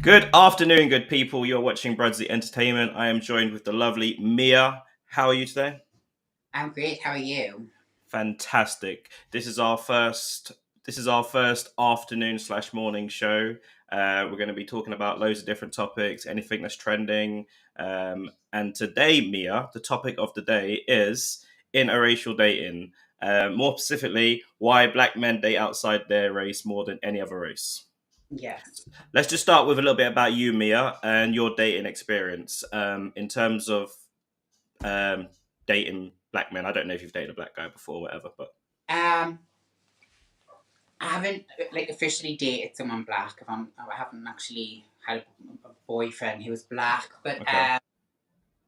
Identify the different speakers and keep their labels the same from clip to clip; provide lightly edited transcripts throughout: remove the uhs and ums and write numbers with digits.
Speaker 1: Good afternoon, good people. You're watching BRUDDC Entertainment. I am joined with the lovely Mia. How are you today?
Speaker 2: I'm great. How are you?
Speaker 1: Fantastic. This is our first. This is our first afternoon slash morning show. We're going to be talking about loads of different topics, anything that's trending. And today, Mia, the topic of the day is interracial dating. More specifically, why black men date outside their race more than any other race.
Speaker 2: Yes.
Speaker 1: Let's just start with a little bit about you, Mia, and your dating experience in terms of um, dating black men. I don't know if you've dated a black guy before, or whatever, but
Speaker 2: Um, I haven't officially dated someone black. I haven't actually had a boyfriend who was black, but
Speaker 1: okay.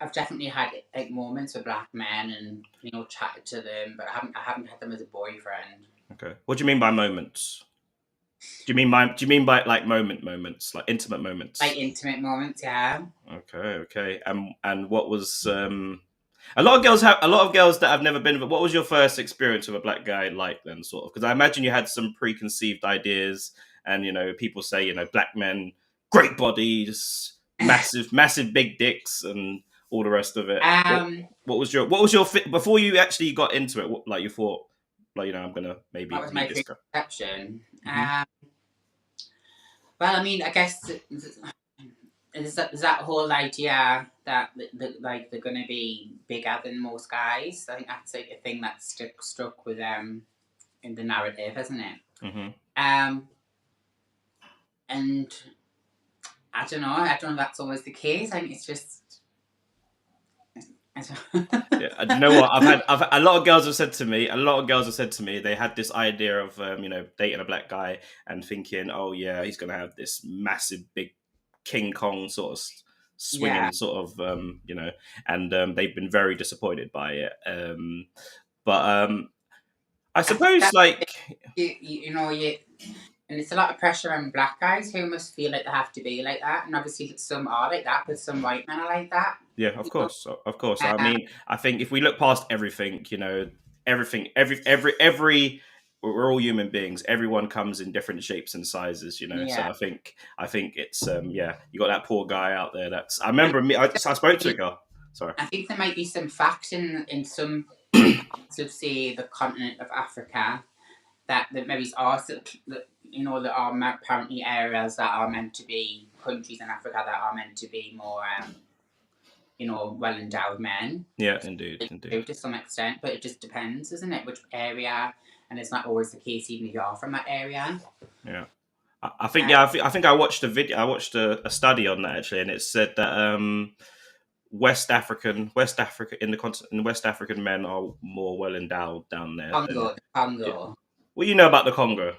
Speaker 2: I've definitely had moments with black men and chatted to them, but I haven't had them as a boyfriend.
Speaker 1: Okay. What do you mean by moments? Do you mean by like moments, like intimate
Speaker 2: Like
Speaker 1: moments?
Speaker 2: intimate moments, yeah.
Speaker 1: Okay. And what was a lot of girls that have never been with. What was your first experience with a black guy like then, sort of? Because I imagine you had some preconceived ideas, and people say black men, great bodies, massive big dicks, and all the rest of it. What
Speaker 2: um,
Speaker 1: before you actually got into it? What, like you thought, like I'm gonna
Speaker 2: that
Speaker 1: maybe
Speaker 2: was
Speaker 1: meet
Speaker 2: my
Speaker 1: this guy.
Speaker 2: preconception.
Speaker 1: Hmm.
Speaker 2: Well, I mean, I guess there's that whole idea that like they're gonna be bigger than most guys. I think that's like a thing that stuck with in the narrative, isn't it?
Speaker 1: Hmm.
Speaker 2: Um, and I don't know. I don't know if that's always the case. I think it's just.
Speaker 1: Yeah, and you know what? I've a lot of girls have said to me. A lot of girls have said to me they had this idea of dating a black guy and thinking, oh yeah, he's gonna have this massive big King Kong sort of
Speaker 2: Yeah,
Speaker 1: swinging sort of and they've been very disappointed by it. But I
Speaker 2: I think
Speaker 1: suppose
Speaker 2: that
Speaker 1: like
Speaker 2: you and it's a lot of pressure on black guys who must feel like they have to be like that, and obviously some are like that, but some white men are like that.
Speaker 1: yeah,
Speaker 2: You know,
Speaker 1: of course. I
Speaker 2: um,
Speaker 1: mean, I think if we look past everything, everything, every, we're all human beings. Everyone comes in different shapes and sizes. So
Speaker 2: yeah.
Speaker 1: I think it's yeah. You got that poor guy out there. That's I remember me. I spoke to a girl. Sorry.
Speaker 2: I think there might be some facts in some parts of, say, the continent of Africa that maybe are there are apparently areas that are meant to be countries in Africa that are meant to be more well endowed men.
Speaker 1: Yeah, indeed, indeed.
Speaker 2: To some extent, but it just depends, isn't it? Which area, and it's not always the case even if you are from that area.
Speaker 1: Yeah. I think yeah. I think I watched a video. I watched a study on that actually, and it said that West Africa in the West African men are more well endowed down there than
Speaker 2: Congo, the
Speaker 1: yeah.
Speaker 2: Congo.
Speaker 1: What you know about the Congo?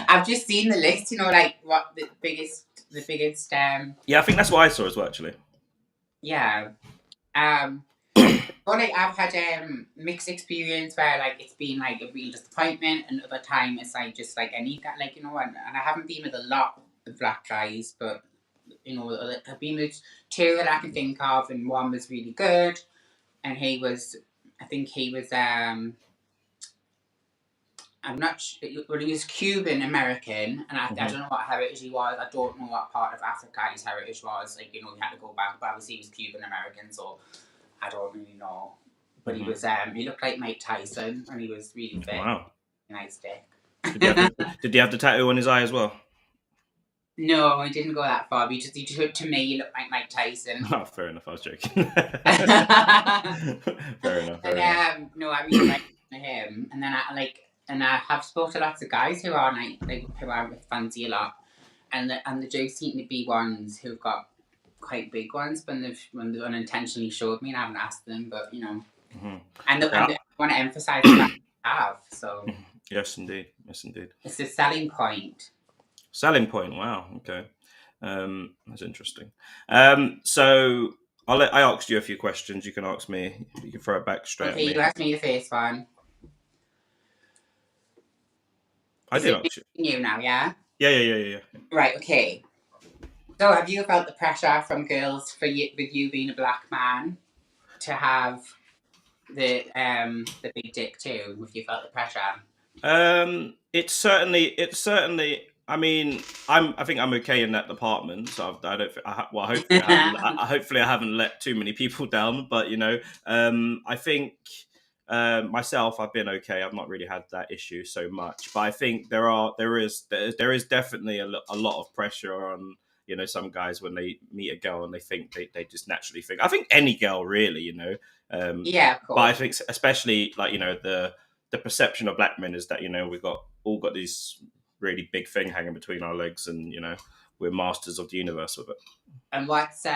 Speaker 2: I've just seen the list. Like what the biggest.
Speaker 1: Yeah, I think that's what I saw as well. Actually,
Speaker 2: Yeah. Um. But like I've had mixed experience where like it's been like a real disappointment, and other time it's like just like any guy, like and I haven't been with a lot of black guys, but I've been with two that I can think of, and one was really good, and I think he was I'm not sure, well, he was Cuban American, and I
Speaker 1: hmm
Speaker 2: don't know what heritage he was. I don't know what part of Africa his heritage was. Like he had to go back, but obviously he was Cuban American, so I don't really know. But
Speaker 1: hmm
Speaker 2: he looked like Mike Tyson, and he was really fit,
Speaker 1: wow.
Speaker 2: nice dick.
Speaker 1: Did he have the tattoo on his eye as well?
Speaker 2: No, he didn't go that far. But to me, he looked like Mike Tyson.
Speaker 1: Oh, fair enough. I was joking.
Speaker 2: And
Speaker 1: Fair enough. Fair enough.
Speaker 2: no, I really like him. And then I have spoken to lots of guys who are who I fancy a lot, and the do seem to be ones who've got quite big ones when they've unintentionally showed me, and I haven't asked them, but
Speaker 1: Hmm.
Speaker 2: and
Speaker 1: Yeah.
Speaker 2: I want to emphasize that I have. So
Speaker 1: Yes, indeed. Yes, indeed.
Speaker 2: it's a selling point.
Speaker 1: Selling point. Wow. Okay. That's interesting. So I asked you a few questions. You can ask me. You can throw it back straight at
Speaker 2: Okay,
Speaker 1: me.
Speaker 2: you asked me the first one.
Speaker 1: I
Speaker 2: Is
Speaker 1: did
Speaker 2: it
Speaker 1: ask you.
Speaker 2: you now? Yeah.
Speaker 1: Yeah.
Speaker 2: Right. Okay. So have you felt the pressure from girls with you being a black man to have the big dick too? Have you felt the pressure?
Speaker 1: It's certainly. I mean, I think I'm okay in that department. So I don't. Well, hopefully I haven't. Hopefully I haven't let too many people down. But I think myself, I've been okay. I've not really had that issue so much. But I think there is definitely a lot of pressure on some guys when they meet a girl and they think they just naturally think. I think any girl really. Um,
Speaker 2: Yeah, of
Speaker 1: but I
Speaker 2: course.
Speaker 1: think especially like the perception of black men is that we've all got these really big thing hanging between our legs, and we're masters of the universe with
Speaker 2: And what's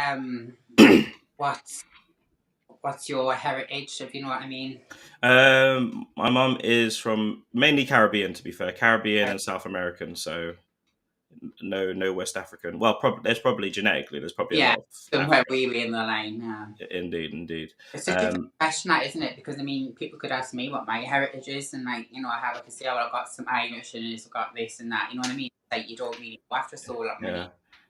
Speaker 2: what's your heritage, if you know what I mean?
Speaker 1: it. My mum is from mainly Caribbean, to be fair, Caribbean and South American, so no West African. Well, there's probably genetically there's probably a
Speaker 2: Yeah,
Speaker 1: lot of
Speaker 2: somewhere
Speaker 1: African.
Speaker 2: really in the line. Yeah.
Speaker 1: Indeed, indeed.
Speaker 2: It's such a good
Speaker 1: Um,
Speaker 2: question, that isn't it? Because I mean, people could ask me what my heritage is, and like, I could say, oh, well, I've got some Irish and I've got this and that. You know what I mean? Like, you don't really know after so
Speaker 1: yeah,
Speaker 2: many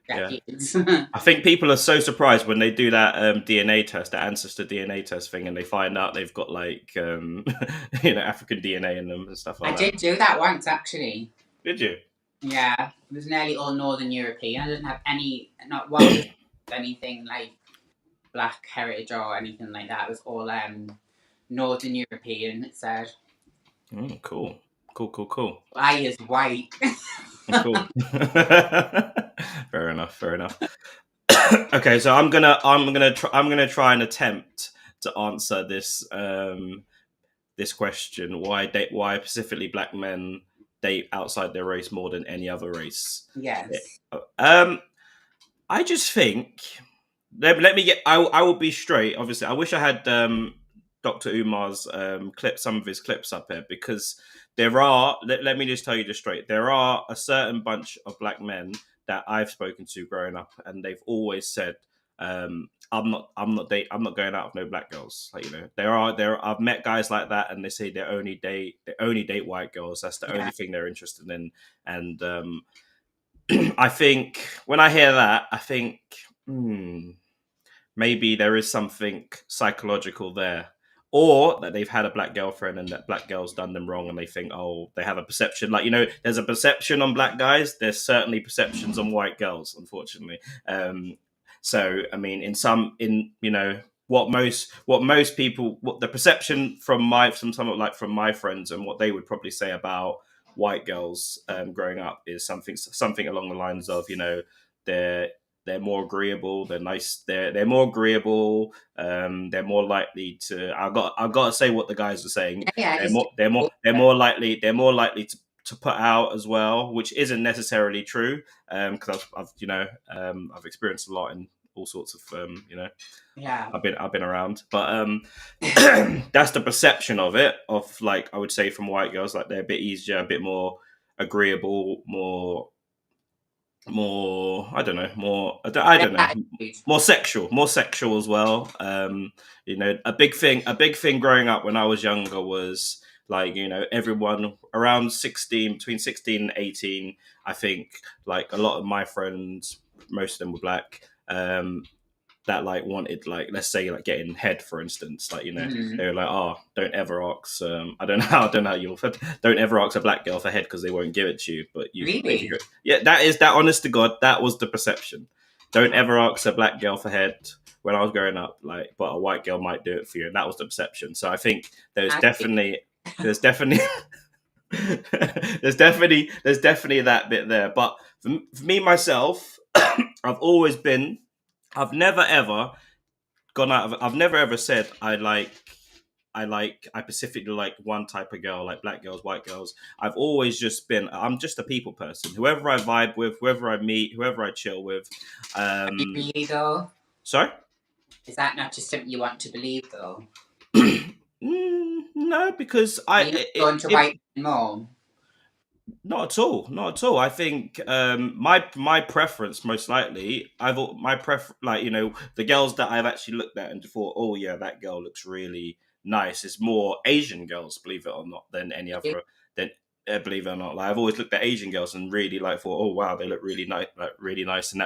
Speaker 1: yeah.
Speaker 2: decades.
Speaker 1: I think people are so surprised when they do that DNA test, the ancestor DNA test thing, and they find out they've got like African DNA in them and stuff
Speaker 2: I
Speaker 1: like that.
Speaker 2: did do that once, actually.
Speaker 1: Did you?
Speaker 2: Yeah, it was nearly all Northern European. I didn't have not one percent anything like black heritage or anything like that. It was all Northern European. It said
Speaker 1: Cool, cool, cool, cool,
Speaker 2: I is white.
Speaker 1: cool. Fair enough. Fair enough. Okay, so I'm gonna try and attempt to answer this question: why specifically black men date outside their race more than any other race?
Speaker 2: Yes.
Speaker 1: Um, I just think let me get. I will be straight. Obviously, I wish I had Dr. Umar's some of his clips up here, because there are. Let me just tell you just straight. There are a certain bunch of black men that I've spoken to growing up, and they've always said, I'm not going out with no black girls. Like I've met guys like that, and they say they only date white girls. That's the
Speaker 2: Yeah.
Speaker 1: only thing they're interested in, and I think when I hear that, I think, hmm, maybe there is something psychological there. Or that they've had a black girlfriend and that black girl's done them wrong, and they think, oh, they have a perception. Like, there's a perception on black guys. There's certainly perceptions on white girls, unfortunately. So, I mean, what most people, what the perception from my friends, and what they would probably say about white girls growing up is something along the lines of, they're they're more agreeable. They're nice. They're more agreeable. They're more likely to. I got to say what the guys are saying.
Speaker 2: Yeah,
Speaker 1: They're
Speaker 2: just
Speaker 1: more. They're more. They're more likely. They're more likely to put out as well, which isn't necessarily true. Because I've experienced a lot in all sorts of
Speaker 2: yeah.
Speaker 1: I've been around, but that's the perception of it. Of, like, I would say, from white girls, like they're a bit easier, a bit more agreeable, more I don't know, I don't know,
Speaker 2: Attitude.
Speaker 1: more sexual as well. A big thing growing up when I was younger was, like, everyone around 16, between 16 and 18, I think, like, a lot of my friends, most of them were black, that, like, wanted, like, let's say, like, getting head, for instance, like,
Speaker 2: Mm-hmm.
Speaker 1: they were like, oh, don't ever ask, I don't know how you'll don't ever ask a black girl for head, because they won't give it to you. But if you
Speaker 2: Really?
Speaker 1: go, yeah, that, honest to God, that was the perception. Don't ever ask a black girl for head when I was growing up, like, but a white girl might do it for you, and that was the perception. So I think there's definitely there's definitely that bit there. But for me, myself, I've always been I've never ever gone out of I've never ever said I specifically like one type of girl, like black girls, white girls. I'm just a people person. Whoever I vibe with, whoever I meet, whoever I chill with.
Speaker 2: Are you
Speaker 1: Um
Speaker 2: really though?
Speaker 1: sorry?
Speaker 2: Is that not just something you want to believe though?
Speaker 1: No, because
Speaker 2: Are you going to white men more?
Speaker 1: not at all, not at all. I think my preference, most likely, like, the girls that I've actually looked at and thought, oh yeah, that girl looks really nice, is more Asian girls, believe it or not, than any other. Than Believe it or not, like, I've always looked at Asian girls and really, like, thought, oh wow, they look really nice, like, really nice, and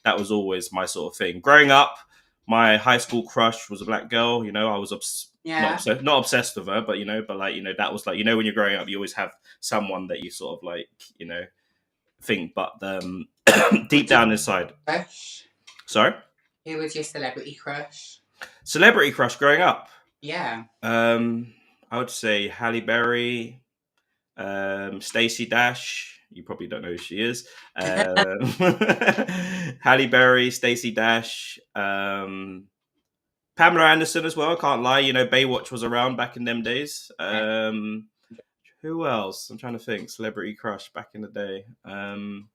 Speaker 1: that was always my sort of thing growing up. My high school crush was a black girl. I was
Speaker 2: Yeah.
Speaker 1: Not obsessed with her, but but like that was like when you're growing up, you always have someone that you sort of like think, but
Speaker 2: Who
Speaker 1: deep
Speaker 2: did
Speaker 1: down inside.
Speaker 2: crush?
Speaker 1: Sorry,
Speaker 2: Who was your celebrity crush?
Speaker 1: celebrity crush growing up.
Speaker 2: Yeah.
Speaker 1: Um, I would say Halle Berry, Stacey Dash. You probably don't know who she is. Halle Berry, Stacey Dash, Pamela Anderson as well. I can't lie. Baywatch was around back in them days. Who else? I'm trying to think. Celebrity crush back in the day. I'm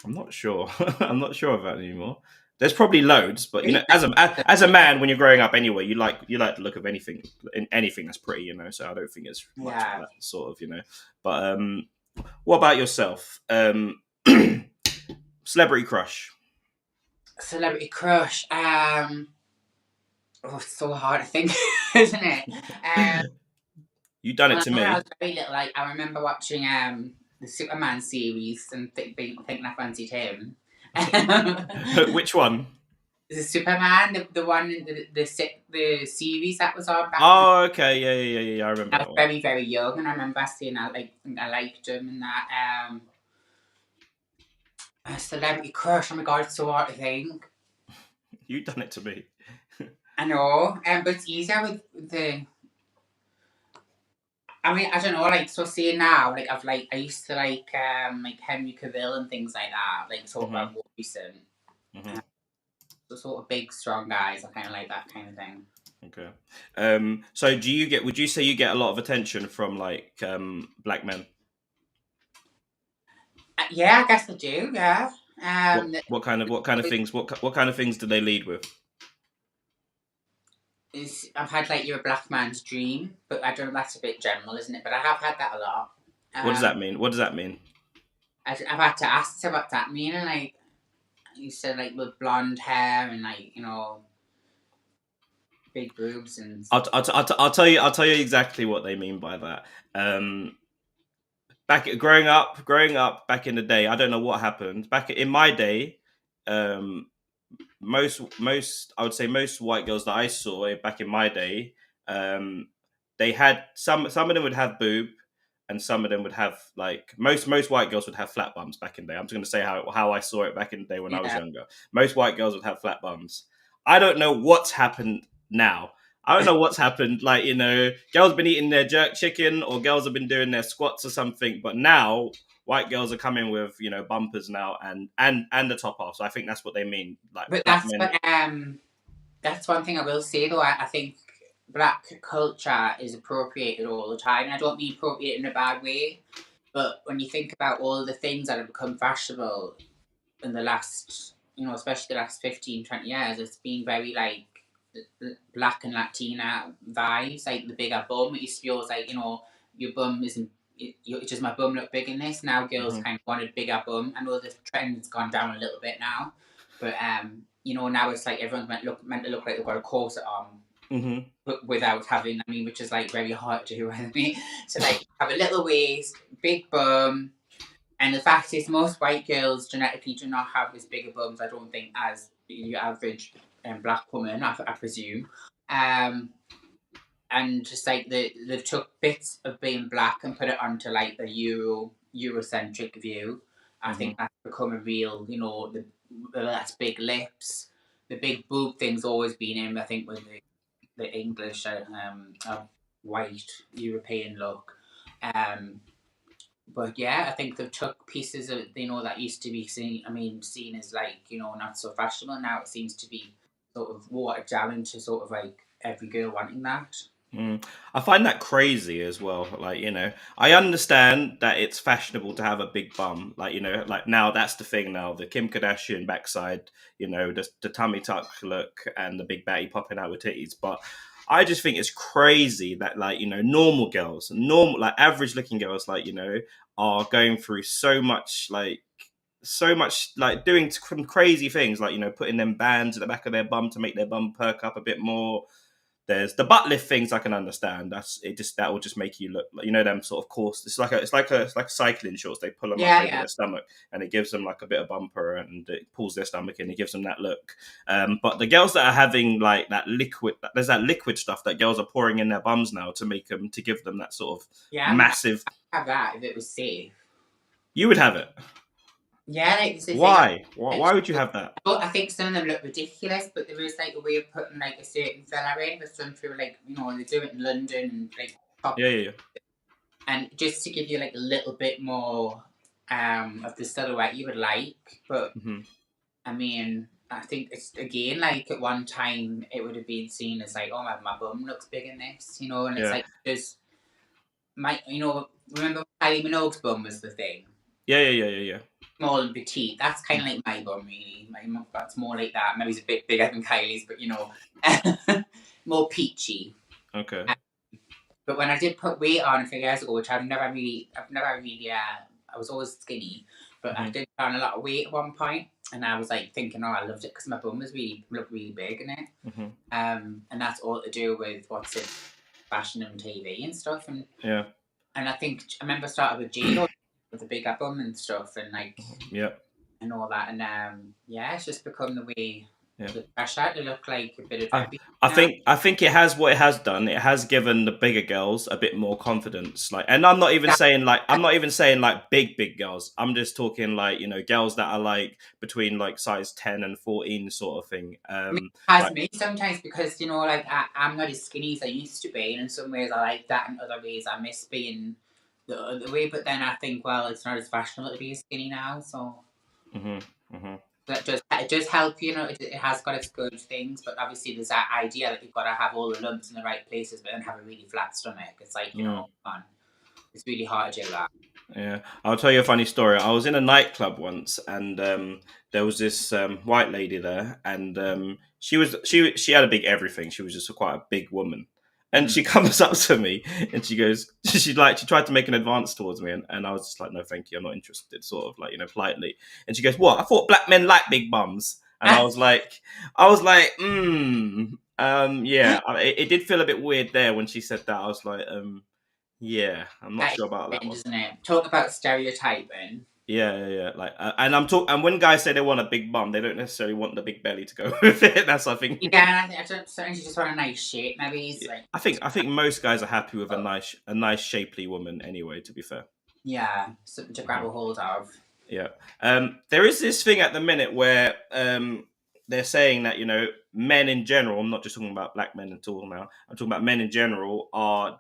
Speaker 1: not sure. I'm not sure of that anymore. There's probably loads, but as a man, when you're growing up anyway, you like the look of anything that's pretty, So I don't think it's much of
Speaker 2: Yeah.
Speaker 1: that sort of. But what about yourself? Celebrity crush.
Speaker 2: Celebrity crush. Oh, it's so hard to think, isn't it?
Speaker 1: You done it
Speaker 2: Well,
Speaker 1: to
Speaker 2: when I
Speaker 1: me.
Speaker 2: was very little, like I remember watching the Superman series and thinking I fancied him.
Speaker 1: Which one?
Speaker 2: The Superman, the one the series that was on back in.
Speaker 1: Oh, okay, yeah. I remember
Speaker 2: I was
Speaker 1: that one.
Speaker 2: very very young, and I remember seeing I liked him and that. A celebrity crush. Oh my god, it's so hard to think.
Speaker 1: You done it to me.
Speaker 2: I know, but it's easier with the. I mean, I don't know, like so. Seeing now, like I used to like Henry Cavill and things like that, like talk
Speaker 1: hmm
Speaker 2: about more recent.
Speaker 1: hmm
Speaker 2: The sort of big, strong guys. I kind of like that kind of thing.
Speaker 1: Okay. So would you say you get a lot of attention from like black men?
Speaker 2: Yeah, I guess I do. Yeah.
Speaker 1: What
Speaker 2: Um,
Speaker 1: what kind of things what kind of things do they lead with?
Speaker 2: I've had like you're a black man's dream, but I don't know. That's a bit general, isn't it? But I have had that a lot.
Speaker 1: What does that mean? What does that mean?
Speaker 2: I've had to ask her what that mean, and like you said, like with blonde hair and like big boobs and.
Speaker 1: I'll tell you exactly what they mean by that. Growing up back in the day, I don't know what happened. Back in my day, um, most I would say most white girls that I saw back in my day, they had some of them would have boob, and some of them would have like most white girls would have flat bums back in the day. I'm just going to say how I saw it back in the day when I was
Speaker 2: Yeah,
Speaker 1: younger. Most white girls would have flat bums. I don't know what's happened now. I don't know what's happened. Like girls been eating their jerk chicken, or girls have been doing their squats or something. But now white girls are coming with bumpers now and the top off. So I think that's what they mean. Like
Speaker 2: but
Speaker 1: black men.
Speaker 2: that's one thing I will say though. I think black culture is appropriated all the time, and I don't mean appropriate in a bad way. But when you think about all the things that have become fashionable in the last, especially the last 15, 20 years, it's been very like black and Latina vibes, like the bigger bum. It used to be always like, your bum isn't, does my bum look big in this? Now girls
Speaker 1: hmm
Speaker 2: kind of wanted bigger bum. I know the trend's gone down a little bit now, but now it's like everyone's meant to look like they've got a corset on,
Speaker 1: hmm
Speaker 2: but without having, which is like very hard to do. So like have a little waist, big bum, and the fact is, most white girls genetically do not have as big a bums, I don't think, as your average black woman, I presume. Um, and just like they've took bits of being black and put it onto like a Eurocentric view. I
Speaker 1: hmm
Speaker 2: think that's become a real, that's big lips. The big boob thing's always been in, I think, with the English white European look. Um, but yeah, I think they've took pieces of that used to be seen as like not so fashionable. Now it seems to be sort of watered down into sort of like every girl wanting that.
Speaker 1: Mm. I find that crazy as well. Like, I understand that it's fashionable to have a big bum. Like, like now that's the thing now. The Kim Kardashian backside, the tummy tuck look and the big batty popping out with titties. But I just think it's crazy that like, normal, like average looking girls, like, are going through so much like doing some crazy things like putting them bands at the back of their bum to make their bum perk up a bit more. There's the butt lift things I can understand. That will just make you look, them sort of course. It's like cycling shorts. They pull them up
Speaker 2: Yeah,
Speaker 1: over
Speaker 2: yeah.
Speaker 1: their stomach, and it gives them like a bit of bumper, and it pulls their stomach in. It gives them that look. But the girls that are having like that liquid, there's that liquid stuff that girls are pouring in their bums now to give them that sort of
Speaker 2: Yeah, I mean,
Speaker 1: massive.
Speaker 2: I'd have that if it was safe.
Speaker 1: You would have it.
Speaker 2: Yeah, like it's the thing.
Speaker 1: Why? Why would you have that?
Speaker 2: But I think some of them look ridiculous, but there is like a way of putting like a certain fella in with some through like they do it in London and like top,
Speaker 1: Yeah, yeah,
Speaker 2: and just to give you like a little bit more of the silhouette you would like. But
Speaker 1: yeah. Hmm.
Speaker 2: I mean, I think it's again like at one time it would have been seen as like, oh my bum looks big in this, and it's
Speaker 1: Yeah,
Speaker 2: like just remember Kylie Minogue's bum was the thing.
Speaker 1: yeah, yeah, yeah, yeah, yeah.
Speaker 2: Small and petite. That's kind of like my bum, really. My mum, that's more like that. Maybe it's a bit bigger than Kylie's, but more peachy.
Speaker 1: Okay.
Speaker 2: But when I did put weight on a few years ago, which I've never really, I was always skinny, but I did put on a lot of weight at one point, and I was like thinking, oh, I loved it because my bum was looked really big in it. And that's all to do with what's in fashion and TV and stuff, and
Speaker 1: Yeah.
Speaker 2: I remember started with J-Lo with the bigger bum and stuff, and like.
Speaker 1: Yeah.
Speaker 2: And all that, and it's just become the way
Speaker 1: Yeah.
Speaker 2: the pressure to look like a bit of everything.
Speaker 1: I think it has what it has done. It has given the bigger girls a bit more confidence. Like, and I'm not even saying like big girls. I'm just talking like girls that are like between like size 10 and 14 sort of thing.
Speaker 2: It has me sometimes because like I'm not as skinny as I used to be, and in some ways I like that, in other ways I miss being the other way. But then I think, well, it's not as fashionable to be skinny now, so. That it does help, it has got its good things, but obviously there's that idea that you've got to have all the lumps in the right places, but then have a really flat stomach. It's like, it's really hard to do that.
Speaker 1: Yeah, I'll tell you a funny story. I was in a nightclub once, and there was this white lady there, and she had a big everything. She was just quite a big woman, and she comes up to me and she goes, she tried to make an advance towards me, and I was just like, no, thank you, I'm not interested, sort of like politely. And she goes, what? I thought black men like big bums, and I was like, yeah. It did feel a bit weird there when she said that. I was like, yeah, I'm not sure about that one.
Speaker 2: Isn't it? Talk about stereotyping.
Speaker 1: Yeah. Like, and when guys say they want a big bum, they don't necessarily want the big belly to go with it. That's, I think.
Speaker 2: Yeah, I don't sometimes you just want a nice shape. Maybe it's like.
Speaker 1: I think most guys are happy with a nice shapely woman anyway. To be fair.
Speaker 2: Yeah, something to grab a hold of.
Speaker 1: Yeah. There is this thing at the minute where they're saying that men in general. I'm not just talking about black men at all now. I'm talking about men in general are.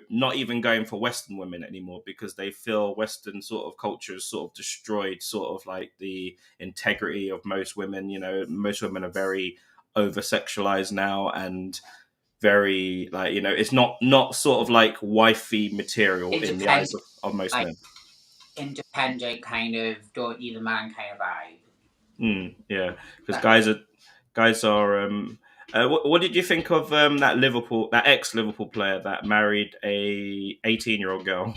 Speaker 1: Not even going for Western women anymore because they feel Western sort of culture has sort of destroyed sort of like the integrity of most women. Most women are very over sexualized now and very like, it's not sort of like wifey material in the eyes of most men.
Speaker 2: Independent kind of don't need a man kind of vibe.
Speaker 1: Yeah, because guys are. What did you think of that ex-Liverpool player that married a 18-year-old girl?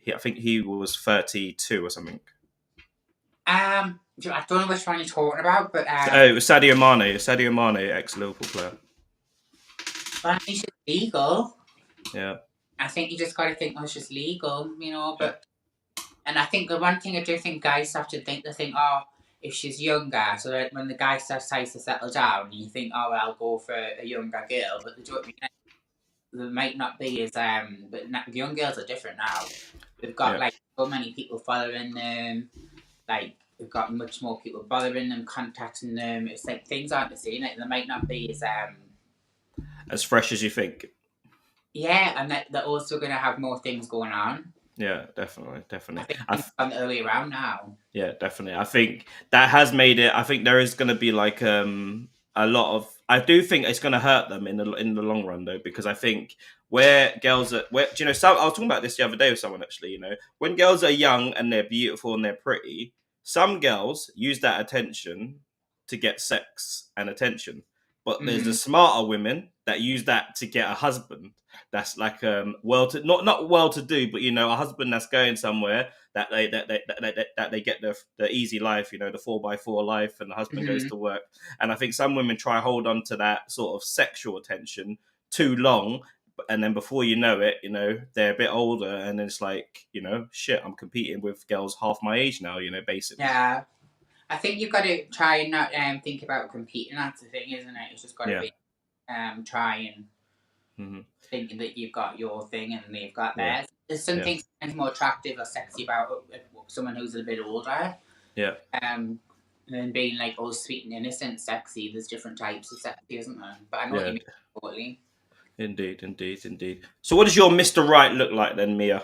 Speaker 1: I think he was 32 or something.
Speaker 2: I don't know which one you're talking about, but
Speaker 1: it was Sadio Mane, ex-Liverpool player.
Speaker 2: Well, I think it's legal.
Speaker 1: Yeah.
Speaker 2: I think you just got to think, it's just legal, but. And I think the one thing I do think guys have to think, oh, if she's younger, so that when the guy starts to settle down, you think, oh, well, I'll go for a younger girl, but they might not be as but young girls are different now. They've got like so many people following them, like they've got much more people bothering them, contacting them. It's like things aren't the same. Like, they might not be
Speaker 1: as fresh as you think.
Speaker 2: Yeah, and they're also going to have more things going on.
Speaker 1: Yeah, definitely.
Speaker 2: I think it's gone the other way around now.
Speaker 1: Yeah, definitely. I think that has made it. I think there is going to be like a lot of. I do think it's going to hurt them in the long run though, because I think where girls are, I was talking about this the other day with someone actually. When girls are young and they're beautiful and they're pretty, some girls use that attention to get sex and attention. But there's the smarter women that use that to get a husband that's like not well to do, but a husband that's going somewhere that they get the easy life, the 4x4 life, and the husband goes to work. And I think some women try hold on to that sort of sexual attention too long, and then before you know it, they're a bit older, and it's like, shit, I'm competing with girls half my age now, basically.
Speaker 2: Yeah. I think you've got to try and not think about competing. That's the thing, isn't it? It's just got to be try and thinking that you've got your thing and they've got theirs. There's some things more attractive or sexy about someone who's a bit older.
Speaker 1: Yeah.
Speaker 2: And being like all sweet and innocent, sexy. There's different types of sexy, isn't there? But I know what you mean totally.
Speaker 1: Indeed. So, what does your Mr. Right look like then, Mia?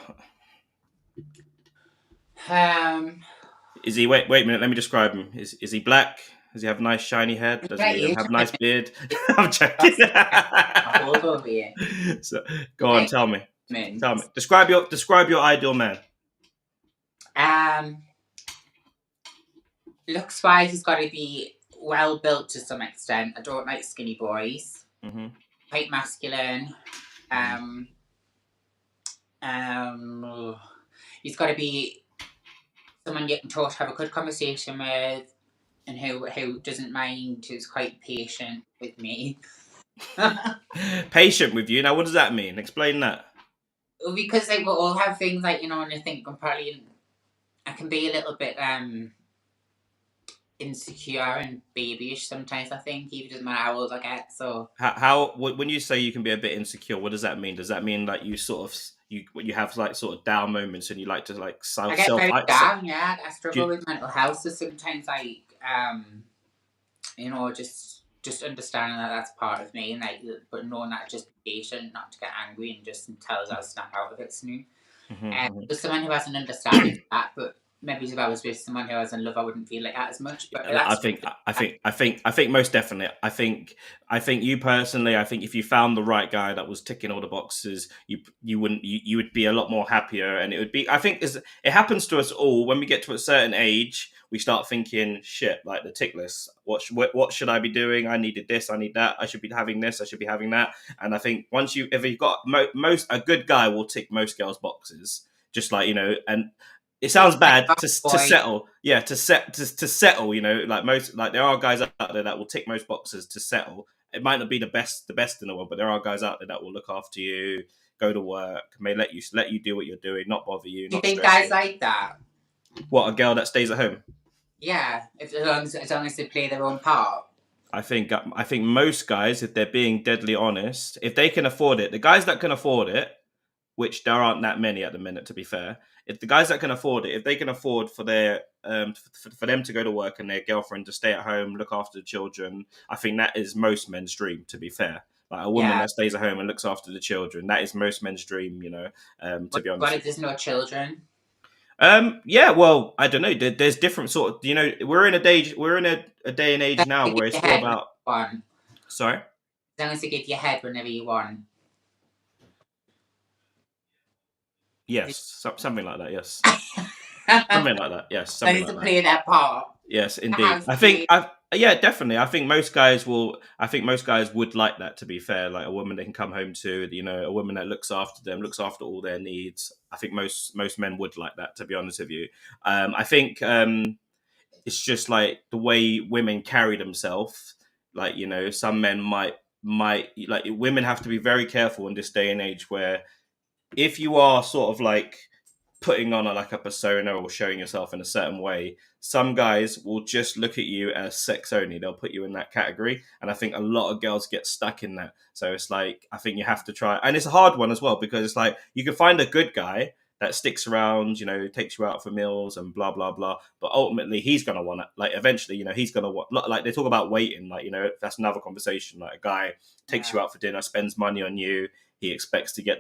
Speaker 1: Is he wait a minute? Let me describe him. Is he black? Does he have nice shiny head? Does he have a nice beard? I'm checking.
Speaker 2: Hold over here.
Speaker 1: So, go on, tell me. Describe your ideal man.
Speaker 2: Looks wise, he's got to be well built to some extent. I don't like skinny boys. Quite masculine. He's got to be someone you can talk, have a good conversation with, and who doesn't mind, who's quite patient with me.
Speaker 1: Patient with you? Now, what does that mean? Explain that.
Speaker 2: Because we all have things like, and I think I can be a little bit insecure and babyish sometimes. I think even doesn't matter how old I get. So
Speaker 1: when you say you can be a bit insecure, what does that mean? Does that mean that you sort of you have like sort of down moments and you like to like
Speaker 2: I get very down? Yeah, I struggle with mental health. So sometimes like just understanding that that's part of me, and like, but knowing that just be patient, not to get angry, and just tell us I'll snap out of it soon. There's someone who has an understanding of that, but maybe if I was with someone who I was in love, I wouldn't feel like that as much. But
Speaker 1: I think most definitely. I think you personally. I think if you found the right guy that was ticking all the boxes, you would be a lot more happier, and it would be. I think it happens to us all when we get to a certain age. We start thinking, shit, like the tick list. What should I be doing? I needed this. I need that. I should be having this. I should be having that. And I think if you've got a good guy will tick most girls' boxes. Just like and. It sounds bad to settle. Yeah, to settle. Like there are guys out there that will tick most boxes to settle. It might not be the best in the world, but there are guys out there that will look after you, go to work, may let you do what you're doing, not bother you.
Speaker 2: Do you think guys like that?
Speaker 1: What, a girl that stays at home?
Speaker 2: Yeah, as long as they play their own part.
Speaker 1: I think most guys, if they're being deadly honest, if they can afford it, the guys that can afford it, which there aren't that many at the minute, to be fair. If the guys that can afford it, if they can afford for their for them to go to work and their girlfriend to stay at home, look after the children, I think that is most men's dream. To be fair, like a woman that stays at home and looks after the children, that is most men's dream. To be honest.
Speaker 2: But if there's no children?
Speaker 1: Yeah. Well, I don't know. There's different sort of. We're in a day and age now where it's all about. Sorry.
Speaker 2: As long as you give your head whenever you want.
Speaker 1: Yes, something like that. Yes, something like that. Yes, something like that.
Speaker 2: To play that part.
Speaker 1: Yes, indeed. Definitely. I think most guys would like that. To be fair, like a woman they can come home to, a woman that looks after them, looks after all their needs. I think most men would like that. To be honest with you, I think it's just like the way women carry themselves. Like some men might like women have to be very careful in this day and age where. If you are sort of like putting on a persona or showing yourself in a certain way, some guys will just look at you as sex only. They'll put you in that category. And I think a lot of girls get stuck in that. So it's like, I think you have to try. And it's a hard one as well, because it's like, you can find a good guy that sticks around, takes you out for meals and blah, blah, blah. But ultimately he's going to want it. Like eventually, he's going to want, like they talk about waiting, like, that's another conversation. Like a guy takes you out for dinner, spends money on you. He expects to get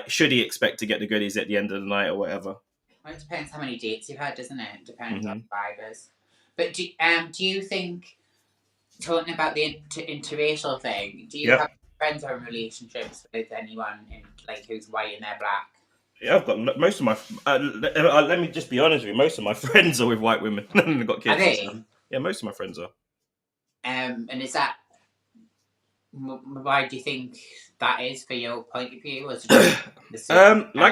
Speaker 1: should he expect to get the goodies at the end of the night or whatever?
Speaker 2: Well, it depends how many dates you've had, doesn't it? It depends on fibers. But do you think, talking about the interracial thing, do you have friends or relationships with anyone who's white and they're black?
Speaker 1: Yeah, I've got most of my. Let me just be honest with you. Most of my friends are with white women and they've got kids.
Speaker 2: Are they?
Speaker 1: Yeah, most of my friends are.
Speaker 2: And is that? Why do you think that is for your point of view?
Speaker 1: Like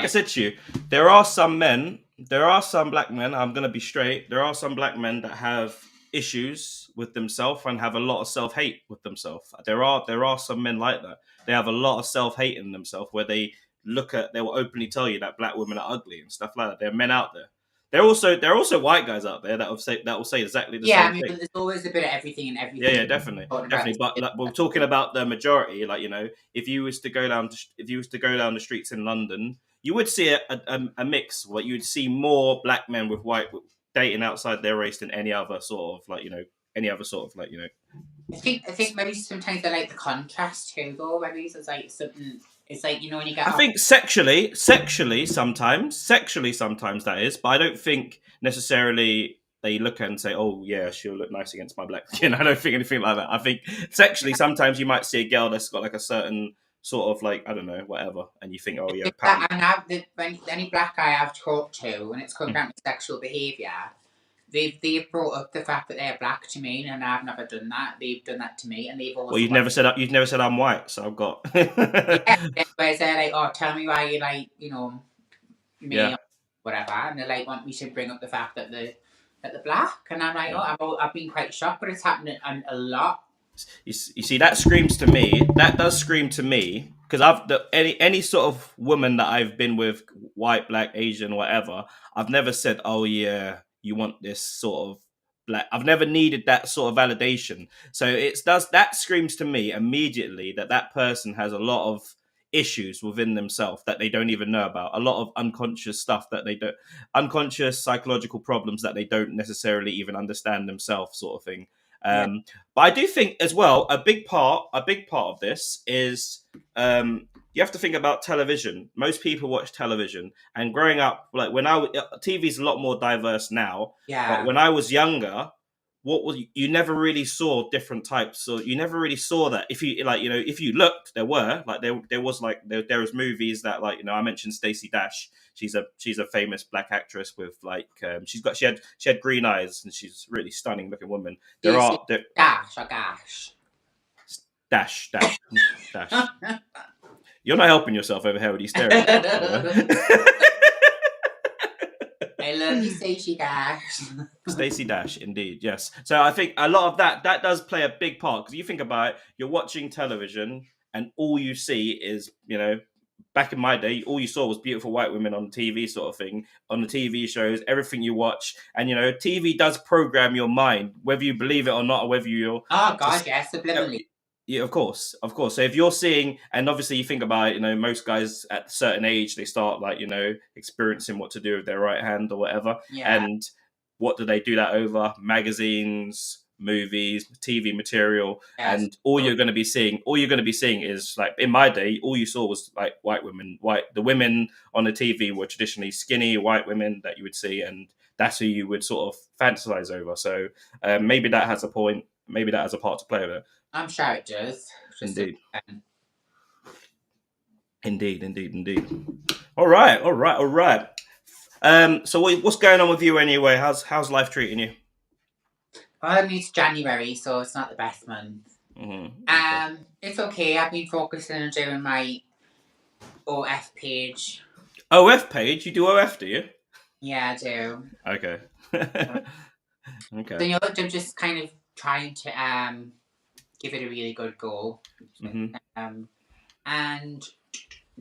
Speaker 1: I said to you, there are some black men. I'm gonna be straight. There are some black men that have issues with themselves and have a lot of self hate with themselves. There are some men like that. They have a lot of self hate in themselves where they will openly tell you that black women are ugly and stuff like that. There are men out there. There are also white guys out there that will say exactly the
Speaker 2: Yeah,
Speaker 1: same
Speaker 2: I mean,
Speaker 1: thing.
Speaker 2: there's always a bit of everything and
Speaker 1: Yeah,
Speaker 2: everything.
Speaker 1: yeah, definitely,
Speaker 2: Talking about
Speaker 1: definitely. But like, we're talking about the majority. Like, if you was to go down, if you was to go down the streets in London, you would see a mix. What you would see more black men with white dating outside their race than any other sort of any other sort of
Speaker 2: I think maybe sometimes I like the contrast too, though. Maybe so it's like something. It's like when you get
Speaker 1: I
Speaker 2: off.
Speaker 1: think sexually sometimes that is, but I don't think necessarily they look and say, "Oh yeah, she'll look nice against my black skin." I don't think anything like that. I think sexually sometimes you might see a girl that's got like a certain sort of like I don't know whatever, and you think, "Oh yeah,
Speaker 2: That
Speaker 1: apparently."
Speaker 2: and have when any black guy I've talked to, when it's come
Speaker 1: Hmm.
Speaker 2: down to sexual behaviour, they've brought up the fact that they're black to me, and I've never done that. They've done that to me, and they've
Speaker 1: Well,
Speaker 2: always
Speaker 1: you've never said I'm white, so I've got
Speaker 2: yeah. Whereas they're like, oh, tell me why you like me
Speaker 1: yeah,
Speaker 2: or whatever, and they like want me to bring up the fact that the black, and I'm like,
Speaker 1: yeah.
Speaker 2: oh, I've been quite shocked, but it's happening a lot.
Speaker 1: You see, that screams to me. That does scream to me because any sort of woman that I've been with, white, black, Asian, whatever, I've never said, "Oh yeah, you want this sort of black." I've never needed that sort of validation. So it does that screams to me immediately that that person has a lot of issues within themselves that they don't even know about. A lot of unconscious stuff that they don't, unconscious psychological problems that they don't necessarily even understand themselves, sort of thing.
Speaker 2: Yeah,
Speaker 1: Um, but I do think as well a big part of this is you have to think about television. Most people watch television, and growing up, like TV is a lot more diverse now. But
Speaker 2: yeah.
Speaker 1: when I was younger, what was you never really saw different types, so you never really saw that. If you like, if you looked, there was like there was movies that like I mentioned Stacey Dash. She's a famous black actress with like she had green eyes and she's a really stunning looking woman.
Speaker 2: Do you see
Speaker 1: There
Speaker 2: dash or gash?
Speaker 1: dash dash dash. You're not helping yourself over here with these stereotypes, by the way.
Speaker 2: I love you, Stacey Dash.
Speaker 1: Stacey Dash, indeed, yes. So I think a lot of that does play a big part because you think about it, you're watching television and all you see is back in my day, all you saw was beautiful white women on TV, sort of thing, on the TV shows, everything you watch, and TV does program your mind, whether you believe it or not, or whether you're
Speaker 2: Oh God,
Speaker 1: just
Speaker 2: yes, subliminally.
Speaker 1: yeah, of course, of course. So if you're seeing, and obviously you think about it, most guys at a certain age they start like experiencing what to do with their right hand or whatever,
Speaker 2: Yeah,
Speaker 1: and what do they do that over? Magazines, movies, TV material,
Speaker 2: yes.
Speaker 1: and all you're going to be seeing is like in my day, all you saw was like white women, the women on the TV were traditionally skinny white women that you would see, and that's who you would sort of fantasize over. So maybe that has a point. Maybe that has a part to play with it.
Speaker 2: I'm sure it does. Just
Speaker 1: Indeed. Indeed, indeed, indeed. All right, all right, all right. So what's going on with you anyway? How's life treating you?
Speaker 2: well, I mean, it's January, so it's not the best month.
Speaker 1: Okay.
Speaker 2: It's okay. I've been focusing on doing my OF page.
Speaker 1: OF page? You do OF, do you?
Speaker 2: Yeah, I do.
Speaker 1: Okay.
Speaker 2: So
Speaker 1: Okay.
Speaker 2: I'm just kind of trying to give it a really good go,
Speaker 1: Hmm.
Speaker 2: and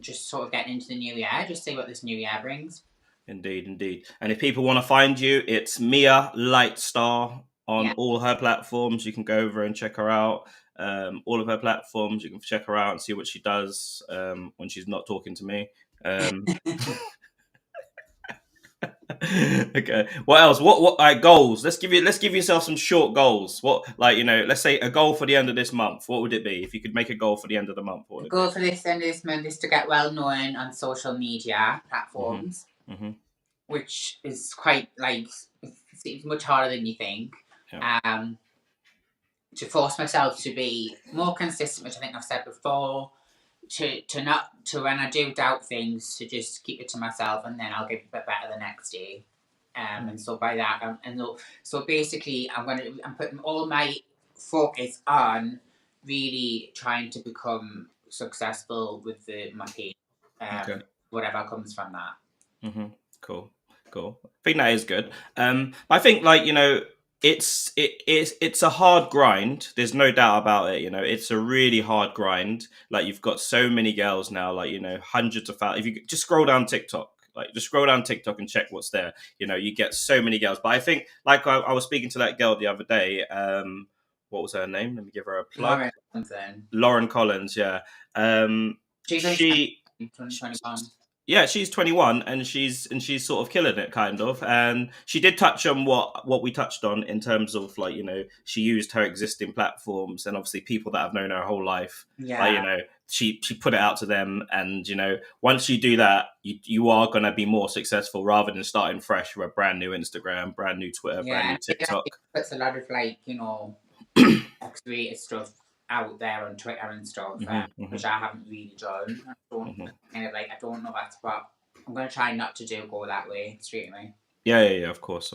Speaker 2: just sort of getting into the new year. Just see what this new year brings.
Speaker 1: Indeed, indeed. And if people want to find you, it's Mia Lightstar on
Speaker 2: Yeah.
Speaker 1: all her platforms. You can go over and check her out. All of her platforms, you can check her out and see what she does when she's not talking to me. Um, okay. What else? What goals? Let's give yourself some short goals. What let's say a goal for the end of this month. What would it be if you could make a goal for the end of the month? What
Speaker 2: The
Speaker 1: would it be?
Speaker 2: goal for this end of this month is to get well known on social media
Speaker 1: Hmm.
Speaker 2: platforms,
Speaker 1: Hmm.
Speaker 2: which is quite like it's much harder than you think.
Speaker 1: Yeah.
Speaker 2: To force myself to be more consistent, which I think I've said before. To not to when I do doubt things, to just keep it to myself, and then I'll get a bit better the next day. And so by that, so basically, I'm putting all my focus on really trying to become successful with my page,
Speaker 1: Okay.
Speaker 2: whatever comes from that.
Speaker 1: Hmm. Cool. Cool. I think that is good. I think like it's a hard grind. There's no doubt about it. It's a really hard grind. Like you've got so many girls now, like hundreds of thousands. If you just scroll down TikTok, like just scroll down TikTok and check what's there. You get so many girls. But I think, like I was speaking to that girl the other day. What was her name? Let me give her a plug.
Speaker 2: Lauren something.
Speaker 1: Lauren Collins. Yeah.
Speaker 2: She's only
Speaker 1: She
Speaker 2: 21.
Speaker 1: yeah, she's 21 and she's sort of killing it, kind of. And she did touch on what we touched on in terms of, like, she used her existing platforms and obviously people that have known her whole life.
Speaker 2: Yeah.
Speaker 1: Like, she put it out to them, and once you do that, you are going to be more successful rather than starting fresh with a brand new Instagram, brand new Twitter, brand new TikTok.
Speaker 2: It puts a lot of X-rated stuff out there on Twitter and stuff, which I haven't really done. I don't know that's what I'm going to try not to go that way straight away.
Speaker 1: Yeah, of course.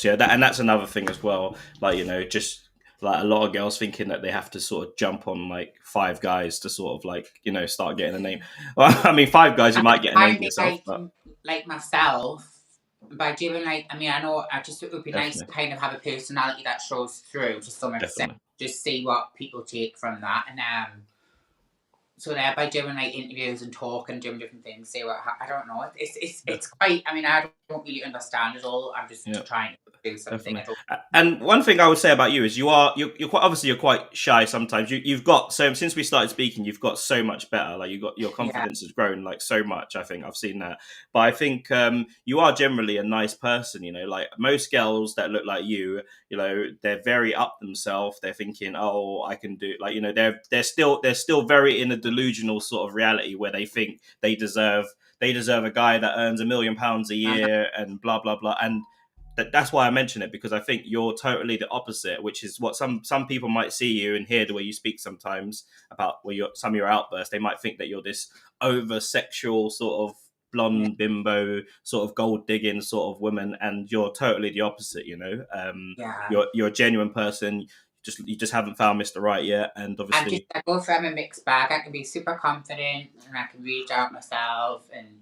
Speaker 1: Yeah, and that's another thing as well. Like, just like a lot of girls thinking that they have to sort of jump on like 5 guys to sort of like, start getting a name. Well, I mean, 5 guys, you might get a name yourself.
Speaker 2: Like myself, by doing I know it would be nice to kind of have a personality that shows through to some extent. Just see what people take from that, and so there by doing like interviews and talk and doing different things, see what I don't know. It's quite. I don't really understand it all. I'm just trying to do something.
Speaker 1: And one thing I would say about you is you're quite obviously you're quite shy sometimes. You've got since we started speaking, you've got so much better. Like your confidence has grown like so much. I think I've seen that. But I think you are generally a nice person. Like most girls that look like you, they're very up themselves. They're thinking, oh, I can do, like, they're still very in a delusional sort of reality where they think they deserve a guy that earns £1 million a year and blah blah blah. And that's why I mention it, because I think you're totally the opposite, which is what some people might see you and hear the way you speak sometimes about some of your outbursts. They might think that you're this over sexual sort of blonde bimbo sort of gold digging sort of woman, and you're totally the opposite. You're a genuine person. You just haven't found Mr. Right yet, and obviously
Speaker 2: I go from a mixed bag. I can be super confident and I can read out myself and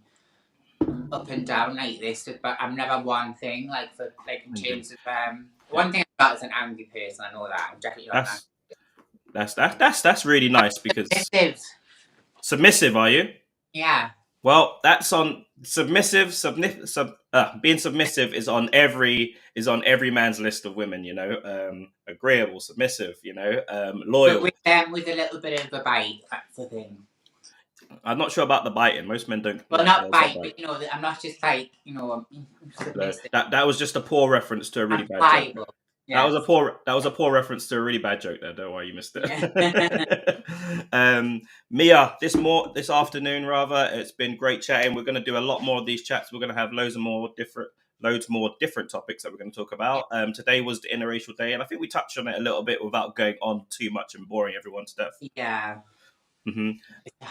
Speaker 2: up and down like this, but I'm never one thing. In terms of one thing I'm not is an angry person. I know that. I'm definitely not.
Speaker 1: That's really nice, because submissive, are you?
Speaker 2: Yeah.
Speaker 1: Well, that's on submissive. Being submissive is on every man's list of women. Agreeable, submissive. Loyal.
Speaker 2: But with a little bit of a bite. That's the thing.
Speaker 1: I'm not sure about the biting. Most men don't.
Speaker 2: Well, not bite, but I'm not just like
Speaker 1: that was just a poor reference to a really bad joke. Yeah. That was a poor reference to a really bad joke there. Don't worry, you missed it. Mia, this afternoon rather, it's been great chatting. We're going to do a lot more of these chats. We're going to have loads more different topics that we're going to talk about. Today was the Interracial Day, and I think we touched on it a little bit without going on too much and boring everyone to death.
Speaker 2: Yeah. Mm-hmm.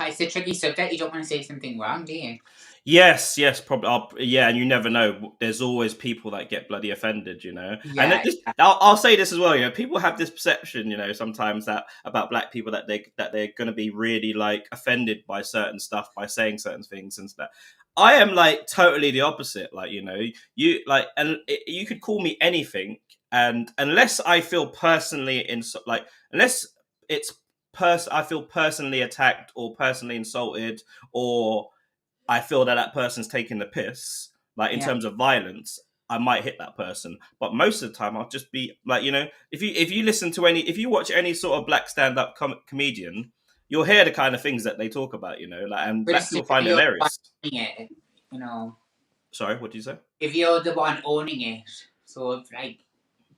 Speaker 2: It's a tricky subject. You don't want to say something wrong, do you?
Speaker 1: Yes, probably. And you never know. There's always people that get bloody offended, Yeah, and I'll say this as well. People have this perception, sometimes that about black people that they're going to be really like offended by certain stuff, by saying certain things and stuff. I am like totally the opposite. Like, you like, and you could call me anything, and unless I feel personally unless it's I feel personally attacked or personally insulted, or I feel that person's taking the piss, like in terms of violence, I might hit that person. But most of the time, I'll just be like, if you watch any sort of black stand-up comedian, you'll hear the kind of things that they talk about, and black people find it hilarious. Sorry, what did you say?
Speaker 2: If you're the one owning it,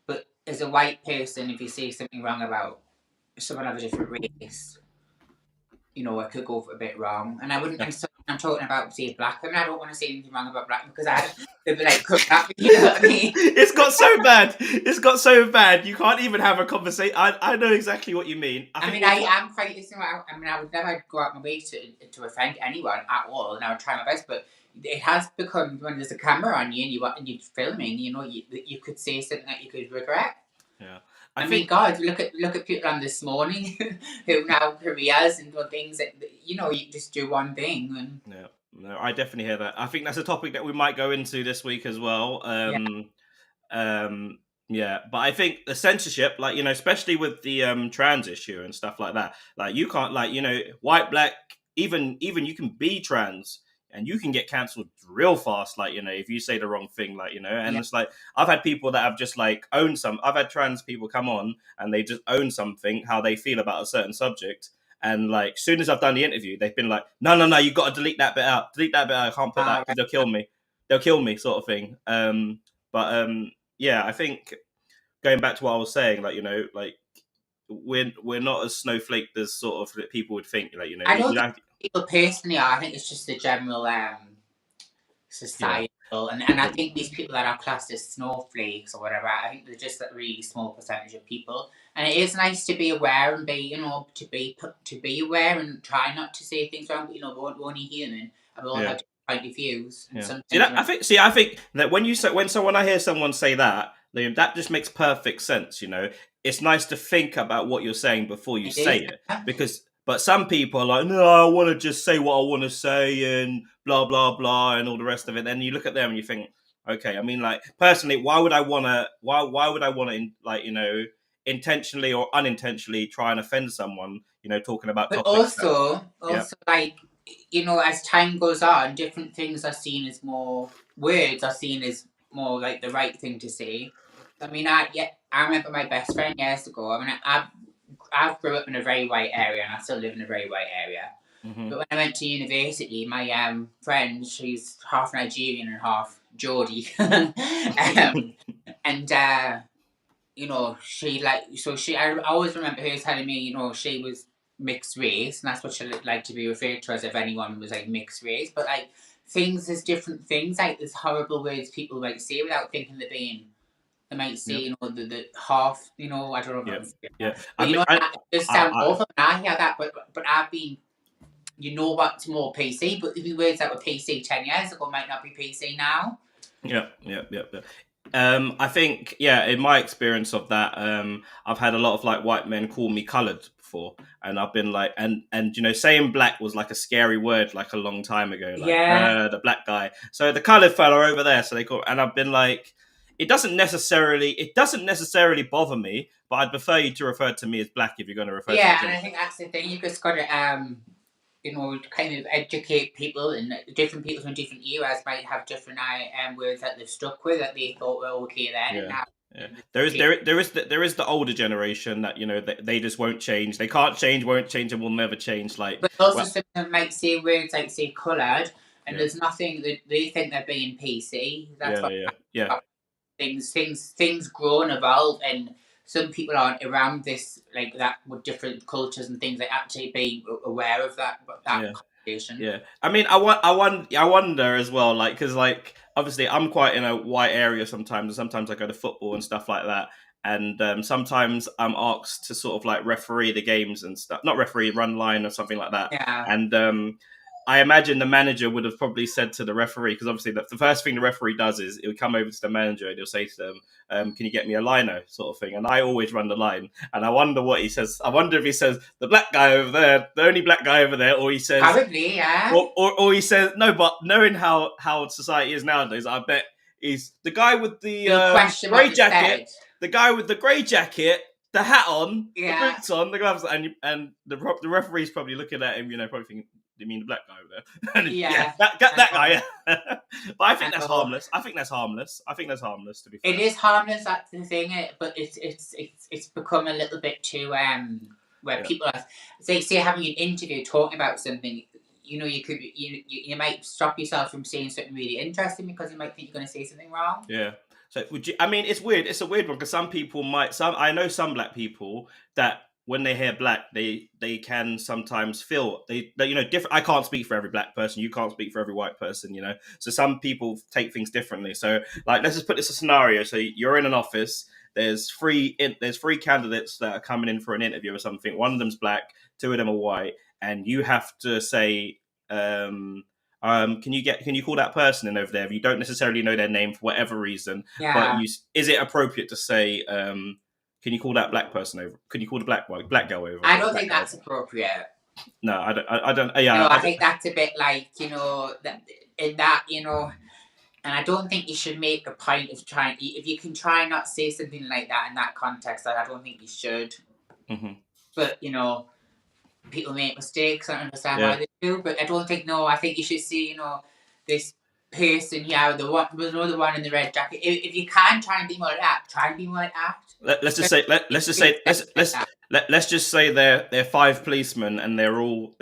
Speaker 2: but as a white person, if you say something wrong about someone of a different race, it could go a bit wrong. And I wouldn't. I'm talking about, say, black women. I don't want to say anything wrong about black, because they'd be like, "Cook that," you know what I mean?
Speaker 1: It's got so bad. You can't even have a conversation. I know exactly what you mean.
Speaker 2: I am quite listening. I would never go out my way to offend anyone at all, and I would try my best. But it has become, when there's a camera on you and you're filming, you could say something that you could regret.
Speaker 1: Yeah.
Speaker 2: God, look at people on This Morning who now careers and do things that you just do one thing. And
Speaker 1: yeah, no, I definitely hear that. I think that's a topic that we might go into this week as well. Yeah, but I think the censorship, like, especially with the trans issue and stuff like that, like you can't, like, white, black, even you can be trans and you can get cancelled real fast, like, if you say the wrong thing, like, and
Speaker 2: Yeah.
Speaker 1: it's like I've had people that have just like owned some. I've had trans people come on and they just own something, how they feel about a certain subject, and like as soon as I've done the interview, they've been like, no, no, no, you got to delete that bit out, delete that bit out. I can't put that because
Speaker 2: Right.
Speaker 1: they'll kill me, sort of thing. But yeah, I think going back to what I was saying, like, like we're not as snowflaked as sort of people would think. Like,
Speaker 2: I
Speaker 1: we
Speaker 2: don't think
Speaker 1: don't.
Speaker 2: people personally are. I think it's just the general
Speaker 1: Yeah,
Speaker 2: societal, and I think these people that are classed as snowflakes or whatever, I think they're just a really small percentage of people. And it is nice to be aware and be, to be aware and try not to say things wrong. But we're only human, and we all
Speaker 1: yeah.
Speaker 2: have different point of views, and
Speaker 1: Yeah.
Speaker 2: sometimes
Speaker 1: I think that when you say when someone I hear someone say that, that just makes perfect sense. It's nice to think about what you're saying before you
Speaker 2: it
Speaker 1: say
Speaker 2: is.
Speaker 1: it, because but some people are like, no, I want to just say what I want to say and blah blah blah and all the rest of it. Then you look at them and you think, okay, I mean, like personally, why would I wanna why would I wanna, like, intentionally or unintentionally try and offend someone, talking about
Speaker 2: But
Speaker 1: topics that, yeah,
Speaker 2: also like as time goes on, different things are seen as more words are seen as more like the right thing to say. I mean, I remember my best friend years ago. I mean, I grew up in a very white area, and I still live in a very white area.
Speaker 1: hmm
Speaker 2: But when I went to university, my friend, she's half Nigerian and half Geordie, and I always remember her telling me, she was mixed race, and that's what she like to be referred to as if anyone was like mixed race. But like there's different things, like there's horrible words people might say without thinking they might say,
Speaker 1: yeah,
Speaker 2: the half, I don't know if
Speaker 1: yeah,
Speaker 2: I'm saying
Speaker 1: yeah.
Speaker 2: that.
Speaker 1: I
Speaker 2: But
Speaker 1: mean,
Speaker 2: it does sound
Speaker 1: I
Speaker 2: awful when I hear that, but I've been, what's more PC, but the words that were PC 10 years ago might not be PC now.
Speaker 1: yeah, yeah, yeah, yeah. I think, yeah, in my experience of that, I've had a lot of like white men call me coloured before, and I've been like, and saying black was like a scary word like a long time ago, like
Speaker 2: Yeah.
Speaker 1: the black guy. So the coloured fella over there, so they call, and I've been like, it doesn't necessarily bother me, but I'd prefer you to refer to me as black if you're going to refer to me
Speaker 2: Yeah,
Speaker 1: as
Speaker 2: and I
Speaker 1: anything.
Speaker 2: think that's the thing. You just got to, kind of educate people, and different people from different eras might have different words that they've stuck with that they thought were okay then, and
Speaker 1: Yeah.
Speaker 2: now.
Speaker 1: Yeah. There is the older generation that they just won't change. They can't change, won't change, and will never change. Like,
Speaker 2: But also,
Speaker 1: well,
Speaker 2: some of them might say words like say coloured, and
Speaker 1: yeah,
Speaker 2: there's nothing that they think they're being PC. That's
Speaker 1: yeah,
Speaker 2: what
Speaker 1: yeah, yeah,
Speaker 2: things grow and evolve, and some people aren't around this like that with different cultures and things. They actually be aware of that
Speaker 1: yeah.
Speaker 2: conversation.
Speaker 1: Yeah, I mean, I wonder as well, like, because like obviously I'm quite in a white area sometimes, and sometimes I go to football and stuff like that, and sometimes I'm asked to sort of like referee the games and stuff, not referee, run line or something like that,
Speaker 2: Yeah.
Speaker 1: and I imagine the manager would have probably said to the referee, because obviously the first thing the referee does is he'll come over to the manager and he'll say to them, "Can you get me a lino?" sort of thing, and I always run the line, and I wonder what he says. I wonder if he says the black guy over there, the only black guy over there, or he says
Speaker 2: Probably, yeah.
Speaker 1: or he says no, but knowing how society is nowadays, I bet he's the guy with the
Speaker 2: You'll question what
Speaker 1: grey
Speaker 2: they
Speaker 1: jacket,
Speaker 2: said.
Speaker 1: the guy with the grey jacket, the hat on, the
Speaker 2: Yeah.
Speaker 1: boots on, the gloves, and the referee's probably looking at him, probably thinking, "Do you mean the black guy over there?" And yeah,
Speaker 2: Yeah.
Speaker 1: that
Speaker 2: I
Speaker 1: guy. Yeah. But I think
Speaker 2: I
Speaker 1: that's
Speaker 2: know.
Speaker 1: harmless. I think that's harmless. I think that's harmless. To be
Speaker 2: It
Speaker 1: fair.
Speaker 2: is harmless, that's the thing, but it's become a little bit too where
Speaker 1: Yeah.
Speaker 2: people are say having an interview talking about something. You might stop yourself from saying something really interesting because you might think you're going to say something wrong.
Speaker 1: Yeah. So would you? I mean, it's weird. It's a weird one because some people might. Some I know some black people that when they hear black, they can sometimes feel different. I can't speak for every black person. You can't speak for every white person. So some people take things differently. So like, let's just put this a scenario. So you're in an office. There's three candidates that are coming in for an interview or something. One of them's black. Two of them are white, and you have to say. Can you call that person in over there if you don't necessarily know their name for whatever reason, but
Speaker 2: Yeah,
Speaker 1: is it appropriate to say, can you call that black person over? Can you call the black girl over
Speaker 2: I
Speaker 1: or
Speaker 2: don't
Speaker 1: black
Speaker 2: think
Speaker 1: guy
Speaker 2: that's
Speaker 1: over?
Speaker 2: appropriate.
Speaker 1: No, I don't. I don't. Yeah,
Speaker 2: I think that's a bit like that in that And I don't think you should make a point of trying. If you can try not say something like that in that context, I don't think you should.
Speaker 1: Mm-hmm.
Speaker 2: But people make mistakes. I don't understand
Speaker 1: Yeah.
Speaker 2: why they do, but I don't think. No, I think you should see. This person here, the one in the red jacket. If you can try and be more like that, try and be more like that.
Speaker 1: Let's just say let's just say they're five policemen and they're all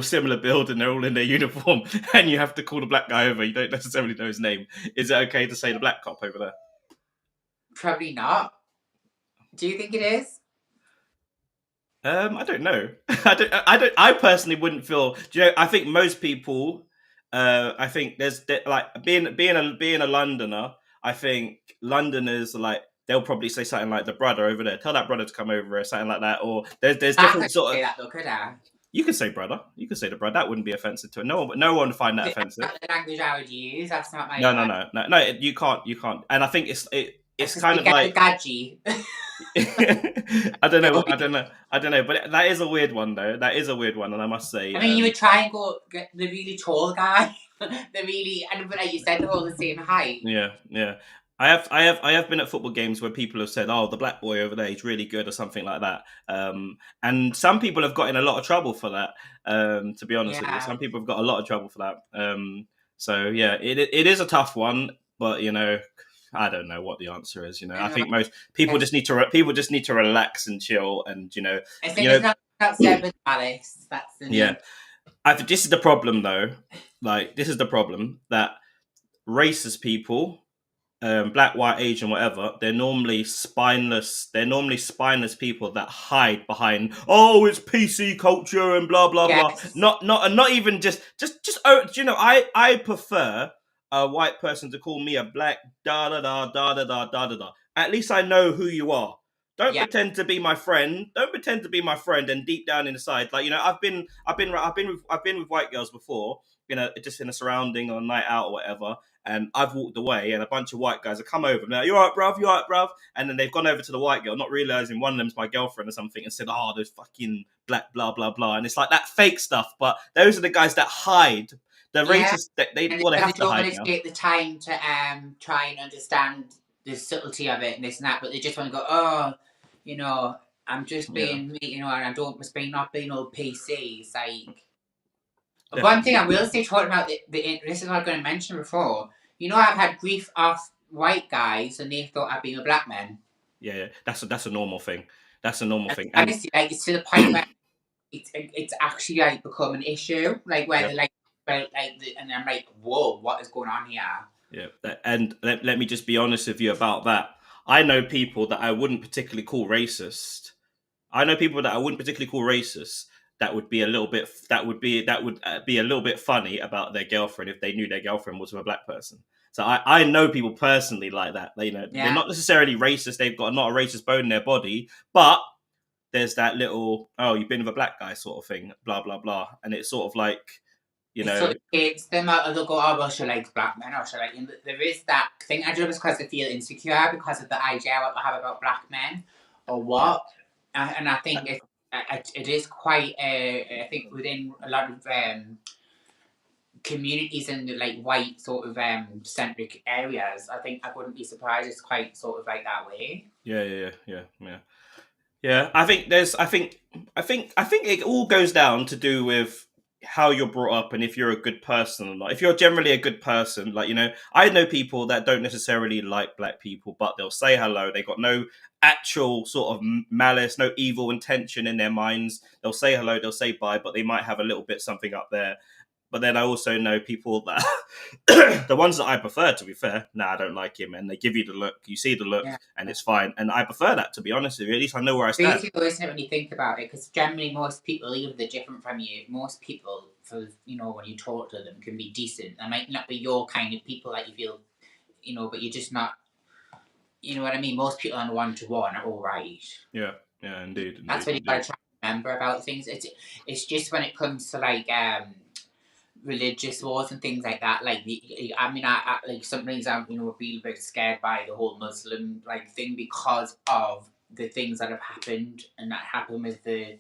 Speaker 1: similar build and they're all in their uniform and you have to call the black guy over. You don't necessarily know his name. Is it okay to say the black cop over there?
Speaker 2: Probably not. Do you think it is?
Speaker 1: I don't know. I personally wouldn't feel. Do you know? I think most people. I think like being a Londoner. I think Londoners like they'll probably say something like the brother over there. Tell that brother to come over or something like that. Or there's
Speaker 2: I could
Speaker 1: different sort
Speaker 2: say
Speaker 1: of.
Speaker 2: that though, could I?
Speaker 1: You can say brother. You can say the brother. That wouldn't be offensive to it. No one would find that
Speaker 2: That's
Speaker 1: offensive.
Speaker 2: not the language I would use. That's not my.
Speaker 1: No. You can't. You can't. And I think it's kind of like.
Speaker 2: Gadgy.
Speaker 1: I don't know. I don't know. But that is a weird one, though. That is a weird one, and I must say.
Speaker 2: I mean, you would try and go get the really tall guy, but like you said, they're all the same height.
Speaker 1: Yeah. I have been at football games where people have said, "Oh, the black boy over there, he's really good," or something like that. And some people have got in a lot of trouble for that. To be honest with you, some people have got a lot of trouble for that. So yeah, it is a tough one, but I don't know what the answer is. I think most people just need to relax and chill, and
Speaker 2: I think it's not said with malice. That's the
Speaker 1: yeah. This is the problem, though. Like, this is the problem that racist people, black, white, Asian, whatever, they're normally spineless. They're normally spineless people that hide behind, oh, it's PC culture and blah blah blah. Not even just. I prefer a white person to call me a black da da da da da da da da da. At least I know who you are. Don't pretend to be my friend. Don't pretend to be my friend. And deep down inside, like I've been with white girls before. Just in a surrounding or a night out or whatever. And I've walked away, and a bunch of white guys have come over. And they're like, "You all right, bruv? You all right, bruv?" And then they've gone over to the white girl, not realizing one of them's my girlfriend or something, and said, "Oh, those fucking black blah blah blah." And it's like that fake stuff. But those are the guys that hide. The racists, they have to hide
Speaker 2: don't want
Speaker 1: now.
Speaker 2: to take the time to try and understand the subtlety of it and this and that, but they just want to go, oh, I'm just being me, and I don't must be not being all PC. It's like one thing I will say, talking about this is what I'm going to mention before. I've had grief off white guys, and they thought I'd been a black man.
Speaker 1: Yeah, that's a normal thing. That's a normal thing.
Speaker 2: And honestly, like it's to the point where it's actually like become an issue, like where they're like, and I'm like, whoa, what is going on here?
Speaker 1: Yeah, and let me just be honest with you about that. I know people that I wouldn't particularly call racist. That would be a little bit be a little bit funny about their girlfriend if they knew their girlfriend was with a black person. So I know people personally like that. They're not necessarily racist. They've got not a racist bone in their body, but there's that little, oh, you've been with a black guy sort of thing, blah blah blah, and it's sort of like,
Speaker 2: it's them out. They'll go, oh well, she likes black men, or she like. There is that thing. I don't know if it's because they feel insecure because of the idea what they have about black men, or what. Yeah. And I think it is quite. I think within a lot of communities in the like white sort of centric areas, I think I wouldn't be surprised. It's quite sort of like that way.
Speaker 1: Yeah. I think it all goes down to do with how you're brought up and if you're a good person or not. If you're generally a good person, I know people that don't necessarily like black people, but they'll say hello. They got no actual sort of malice, no evil intention in their minds. They'll say hello, they'll say bye, but they might have a little bit something up there. But then I also know people that the ones that I prefer, to be fair, I don't like him, and they give you the look, you see the look, and it's fine. And I prefer that, to be honest with you. At least I know where I stand.
Speaker 2: Basically, isn't it, when you think about it? Because generally, most people, even if they're different from you, most people, when you talk to them, can be decent. They might not be your kind of people that you feel, but you're just not. You know what I mean? Most people on one-to-one are all right.
Speaker 1: Yeah, indeed.
Speaker 2: That's what you got to try to remember about things. It's just when it comes to like religious wars and things like that. Like, I like sometimes I feel a bit scared by the whole Muslim like thing because of the things that have happened and that happened with the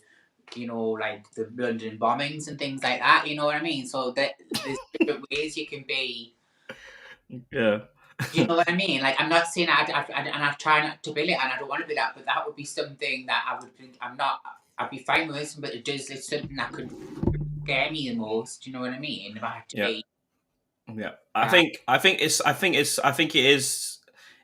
Speaker 2: like the London bombings and things like that. You know what I mean? So that there's different ways you can be
Speaker 1: Yeah.
Speaker 2: Do you know what I mean? Like, I'm not saying and I try not to be it, and I don't want to be that, but that would be something that I would think I'm not. I'd be fine with it, but it's something that could scare me the most. Do you know what I mean? If I had to
Speaker 1: Yeah.
Speaker 2: be,
Speaker 1: Yeah.
Speaker 2: uh,
Speaker 1: I think it is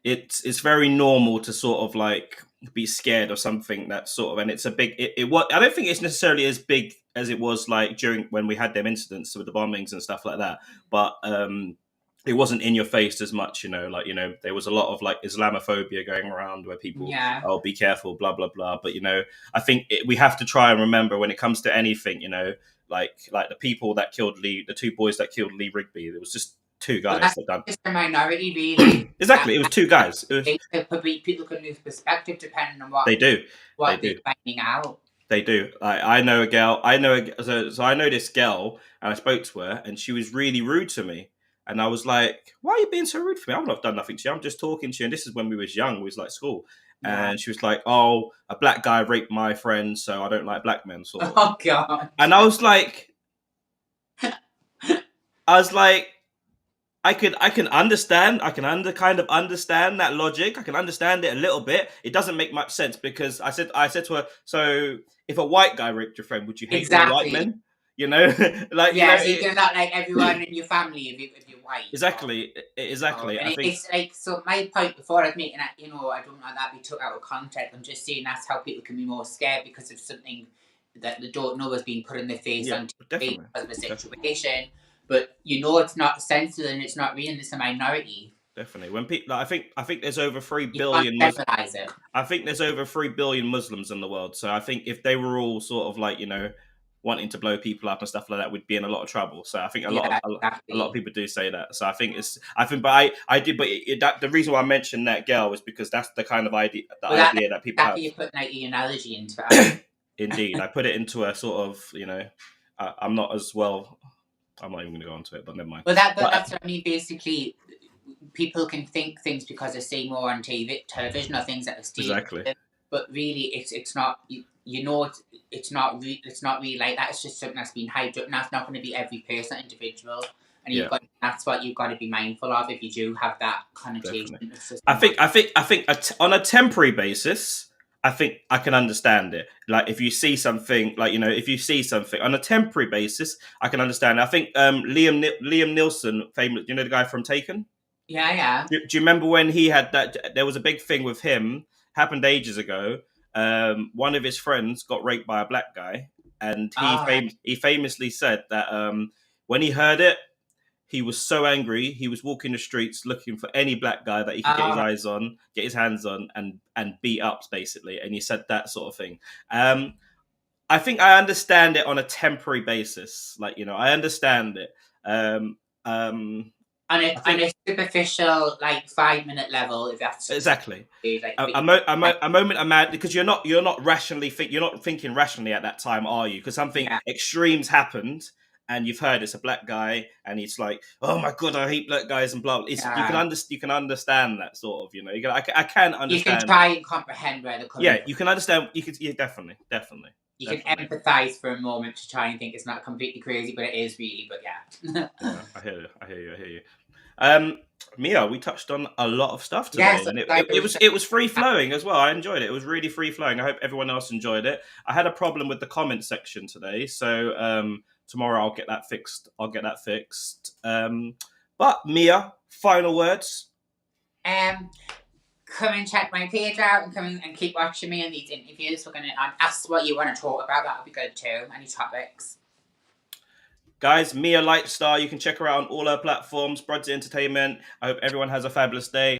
Speaker 1: it's very normal to sort of like be scared of something that sort of, and it's a big it what I don't think it's necessarily as big as it was like during when we had them incidents with the bombings and stuff like that. But it wasn't in your face as much, like, there was a lot of like Islamophobia going around where people,
Speaker 2: yeah,
Speaker 1: oh, be careful, blah blah blah. But I think we have to try and remember when it comes to anything, like the people that killed Lee, the two boys that killed Lee Rigby. There was just two
Speaker 2: but
Speaker 1: guys
Speaker 2: that's
Speaker 1: that done
Speaker 2: just a minority, really. That,
Speaker 1: exactly. It was two guys.
Speaker 2: people can lose perspective depending on
Speaker 1: They do, they
Speaker 2: what they're
Speaker 1: do,
Speaker 2: finding out.
Speaker 1: they do. I know a girl. I know so I know this girl, and I spoke to her, and she was really rude to me. And I was like, "Why are you being so rude for me? I've not done nothing to you. I'm just talking to you." And this is when we was young. We was like school.
Speaker 2: Yeah.
Speaker 1: And she was like, "Oh, a black guy raped my friend, so I don't like black men." Sort of.
Speaker 2: Oh God.
Speaker 1: And I was like, I can understand. I can kind of understand that logic. I can understand it a little bit. It doesn't make much sense because I said to her, so if a white guy raped your friend, would you hate all white
Speaker 2: Exactly.
Speaker 1: men? You know, like
Speaker 2: Yeah, so you do not like everyone in your family if you're white.
Speaker 1: exactly.
Speaker 2: And
Speaker 1: I think
Speaker 2: it's like, so my point before I was making that, I don't want that to be took out of context. I'm just saying that's how people can be more scared because of something that they don't know is being put in their face
Speaker 1: yeah,
Speaker 2: on TV
Speaker 1: definitely,
Speaker 2: because of a
Speaker 1: definitely.
Speaker 2: situation. But it's not censored and it's not real and it's a minority.
Speaker 1: Definitely. When people, like, I think there's over three
Speaker 2: You can't
Speaker 1: billion
Speaker 2: generalize it.
Speaker 1: I think there's over 3 billion Muslims in the world. So I think if they were all sort of like, wanting to blow people up and stuff like that, we'd be in a lot of trouble. So I think
Speaker 2: Yeah,
Speaker 1: a lot of
Speaker 2: exactly.
Speaker 1: people do say that. So but I did, but the reason why I mentioned that girl was because that's the kind of
Speaker 2: But that's
Speaker 1: idea that people have.
Speaker 2: exactly, you're putting like your analogy into it.
Speaker 1: Indeed, I put it into a sort of, I'm not as well. I'm not even going to go into it, but never mind.
Speaker 2: But
Speaker 1: But
Speaker 2: that's what I mean. Basically, people can think things because they see more on television or things that the state.
Speaker 1: exactly,
Speaker 2: But really, it's not. It's not really like that. It's just something that's been hyped up, and that's not going to be every person, individual. And
Speaker 1: yeah.
Speaker 2: that's what you've got to be mindful of if you do have that connotation.
Speaker 1: Definitely.
Speaker 2: It's just
Speaker 1: I think on a temporary basis, I think I can understand it. Like if you see something, like if you see something on a temporary basis, I can understand it. I think Liam Nielsen, famous, the guy from Taken.
Speaker 2: yeah, yeah.
Speaker 1: Do you remember when he had that? There was a big thing with him. Happened ages ago. One of his friends got raped by a black guy, and
Speaker 2: Oh,
Speaker 1: he famously said that when he heard it, he was so angry. He was walking the streets looking for any black guy that he could get his
Speaker 2: oh,
Speaker 1: eyes on, get his hands on, and beat up basically. And he said that sort of thing. I think I understand it on a temporary basis. Like I understand it. Um, I
Speaker 2: on
Speaker 1: think
Speaker 2: a superficial, like 5 minute level, if that's
Speaker 1: exactly.
Speaker 2: like, but you like,
Speaker 1: A moment of mad because you're not you're not thinking rationally at that time, are you? Because something
Speaker 2: yeah,
Speaker 1: extremes happened, and you've heard it's a black guy, and it's like, oh my god, I hate black guys and blah.
Speaker 2: yeah.
Speaker 1: You can understand that sort of, I can
Speaker 2: You can
Speaker 1: understand.
Speaker 2: try and comprehend where they're coming
Speaker 1: Yeah,
Speaker 2: from.
Speaker 1: you can understand. You can, yeah, definitely, definitely,
Speaker 2: You can
Speaker 1: definitely.
Speaker 2: empathize for a moment to try and think it's not completely crazy, but it is really. But yeah,
Speaker 1: Yeah, I hear you. I hear you. I hear you. Mia, we touched on a lot of stuff
Speaker 2: yeah.
Speaker 1: today,
Speaker 2: So
Speaker 1: and
Speaker 2: like, it was
Speaker 1: it was free flowing as well. I enjoyed it. It was really free flowing. I hope everyone else enjoyed it. I had a problem with the comment section today, so tomorrow I'll get that fixed. But Mia, final words.
Speaker 2: come and check my page out and come and keep watching me in these interviews. We're gonna ask what you want to talk about. That'll be good too. Any topics.
Speaker 1: Guys, Mia Lightstar, you can check her out on all her platforms, BRUDDC Entertainment. I hope everyone has a fabulous day.